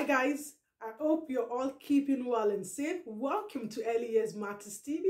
Guys, I hope you're all keeping well and safe. Welcome to Early Years Matters TV.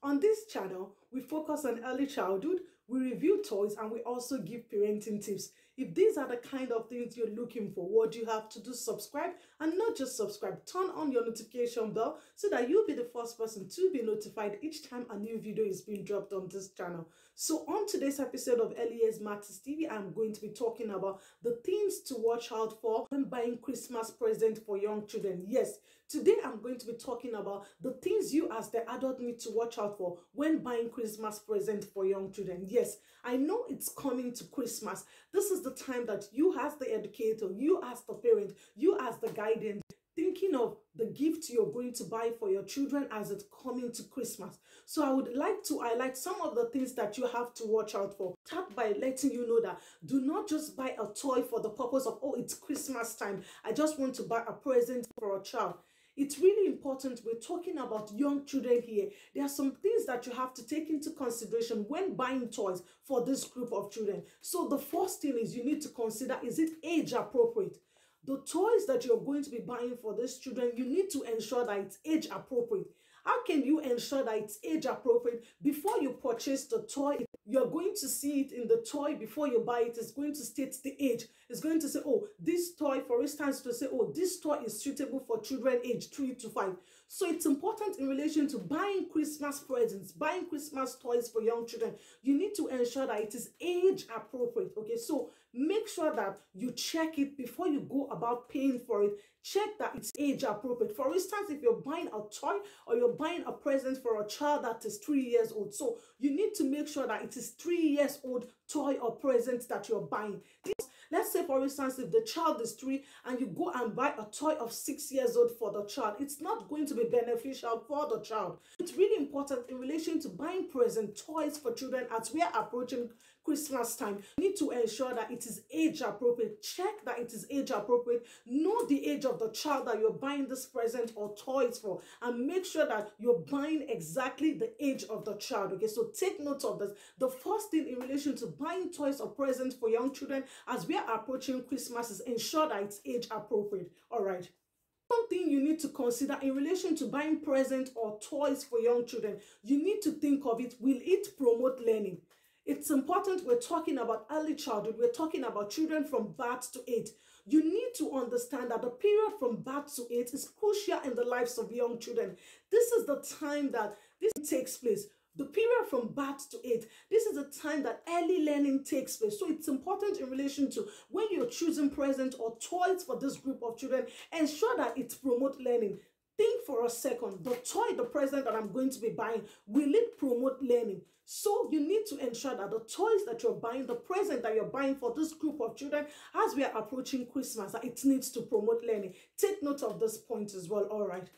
On this channel, we focus on early childhood, we review toys, and we also give parenting tips. If these are the kind of things you're looking for, what you have to do, subscribe, and not just subscribe, turn on your notification bell so that you'll be the first person to be notified each time a new video is being dropped on this channel. So on today's episode of Early Years Matters TV, I'm going to be talking about the things to watch out for when buying Christmas presents for young children. Yes, today I'm going to be talking about the things you as the adult need to watch out for when buying Christmas presents for young children. Yes, I know it's coming to Christmas. This is the time that you as the educator, you as the parent, you as the guardian, thinking of the gift you're going to buy for your children as it's coming to Christmas. So I would like to highlight some of the things that you have to watch out for. Start by letting you know that do not just buy a toy for the purpose of, oh, it's Christmas time, I just want to buy a present for a child. It's really important. We're talking about young children here. There are some things that you have to take into consideration when buying toys for this group of children. So the first thing is you need to consider, is it age appropriate? The toys that you're going to be buying for these children, you need to ensure that it's age appropriate. How can you ensure that it's age appropriate? Before you purchase the toy, you're going to see it in the toy before you buy it. It's going to state the age. It's going to say, oh, this toy, for instance, to say, oh, this toy is suitable for children aged 3 to 5. So it's important in relation to buying Christmas presents, buying Christmas toys for young children. You need to ensure that it is age appropriate. Okay, so make sure that you check it before you go about paying for it. Check that it's age appropriate. For instance, if you're buying a toy or you're buying a present for a child that is 3 years old, so you need to make sure that it is 3 years old toy or present that you're buying. Let's say, for instance, if the child is 3 and you go and buy a toy of 6 years old for the child, it's not going to be beneficial for the child. It's really important in relation to buying present toys for children as we are approaching Christmas time. You need to ensure that it is age appropriate. Check that it is age appropriate. Know the age of the child that you're buying this present or toys for, and make sure that you're buying exactly the age of the child. Okay, so take note of this. The first thing in relation to buying toys or presents for young children as we are approaching Christmas is ensure that it's age appropriate. All right. One thing you need to consider in relation to buying presents or toys for young children, you need to think of it, will it promote learning? It's important. We're talking about early childhood. We're talking about children from birth to 8. You need to understand that the period from birth to 8 is crucial in the lives of young children. This is the time that this takes place. The period from birth to 8, this is the time that early learning takes place. So it's important in relation to when you're choosing presents or toys for this group of children, ensure that it promotes learning. Think for a second, the toy, the present that I'm going to be buying, will it promote learning? So you need to ensure that the toys that you're buying, the present that you're buying for this group of children as we are approaching Christmas, that it needs to promote learning. Take note of this point as well, all right?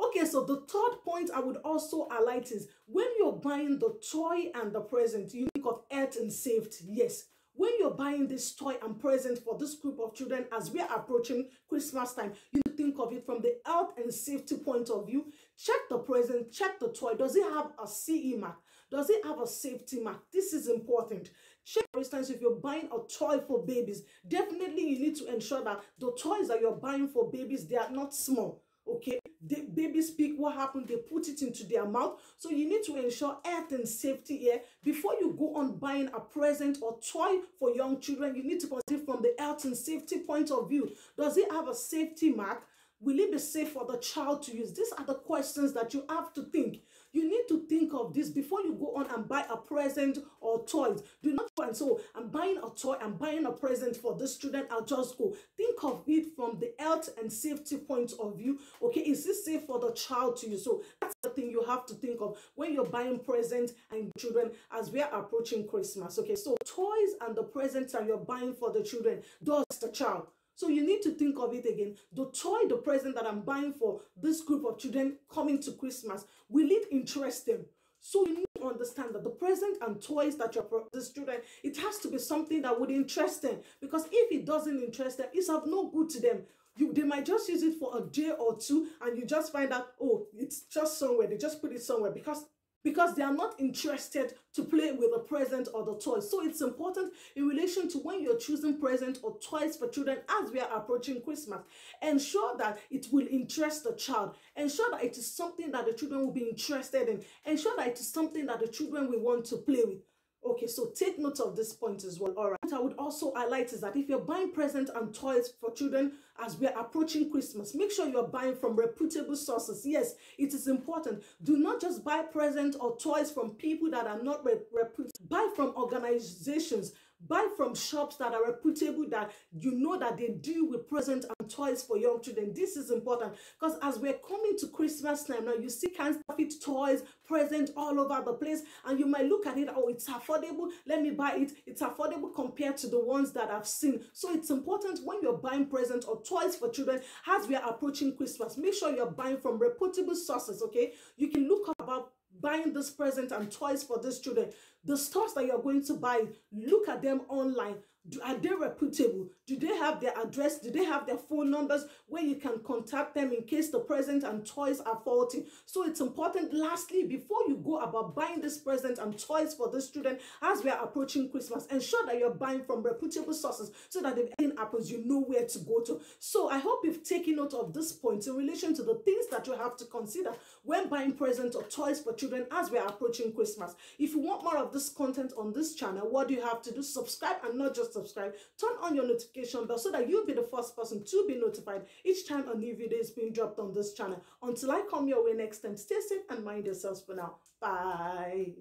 Okay, so the third point I would also highlight is when you're buying the toy and the present, you think of health and safety. Yes, when you're buying this toy and present for this group of children as we are approaching Christmas time, you need to think of it from the health and safety point of view. Check the present, check the toy. Does it have a CE mark? Does it have a safety mark? This is important. Check, for instance, if you're buying a toy for babies, definitely you need to ensure that the toys that you're buying for babies, they are not small. Okay, the babies speak, what happened, they put it into their mouth. So you need to ensure health and safety here. Before you go on buying a present or toy for young children, you need to consider from the health and safety point of view. Does it have a safety mark? Will it be safe for the child to use? These are the questions that you have to think. You need to think of this before you go on and buy a present or toys. Do not go and so I'm buying a toy, I'm buying a present for this student, I'll just go. Think of it from the health and safety point of view. Okay, is this safe for the child to use? So that's the thing you have to think of when you're buying presents and children as we are approaching Christmas. Okay, so toys and the presents that you're buying for the children, does the child? So you need to think of it again. The toy, the present that I'm buying for this group of children coming to Christmas, will it interest them? So you need to understand that the present and toys that you're for this student, it has to be something that would interest them. Because if it doesn't interest them, it's of no good to them. They might just use it for a day or two and you just find out, oh, it's just somewhere. They just put it somewhere because because they are not interested to play with the present or the toys. So it's important in relation to when you're choosing present or toys for children as we are approaching Christmas. Ensure that it will interest the child. Ensure that it is something that the children will be interested in. Ensure that it is something that the children will want to play with. Okay, so take note of this point as well. All right. What I would also highlight is that if you're buying presents and toys for children as we're approaching Christmas, make sure you're buying from reputable sources. Yes, it is important. Do not just buy presents or toys from people that are not reputable. Buy from organizations. Buy from shops that are reputable, that you know that they deal with presents and toys for young children. This is important because as we're coming to Christmas time now, you see counterfeit toys, presents all over the place, and you might look at it, oh, it's affordable, let me buy it. It's affordable compared to the ones that I've seen. So it's important when you're buying presents or toys for children as we are approaching Christmas, make sure you're buying from reputable sources, okay? You can look up about buying this present and toys for these children. The stores that you're going to buy, look at them online. Are they reputable? Do they have their address? Do they have their phone numbers where you can contact them in case the present and toys are faulty? So it's important, lastly, before you go about buying this present and toys for this student as we are approaching Christmas, ensure that you're buying from reputable sources so that if anything happens, you know where to go to. So I hope you've taken note of this point in relation to the things that you have to consider when buying presents or toys for children as we are approaching Christmas. If you want more of this content on this channel, what do you have to do? Subscribe, and not just subscribe. Turn on your notification bell so that you'll be the first person to be notified each time a new video is being dropped on this channel. Until I come your way next time, stay safe and mind yourselves for now. Bye.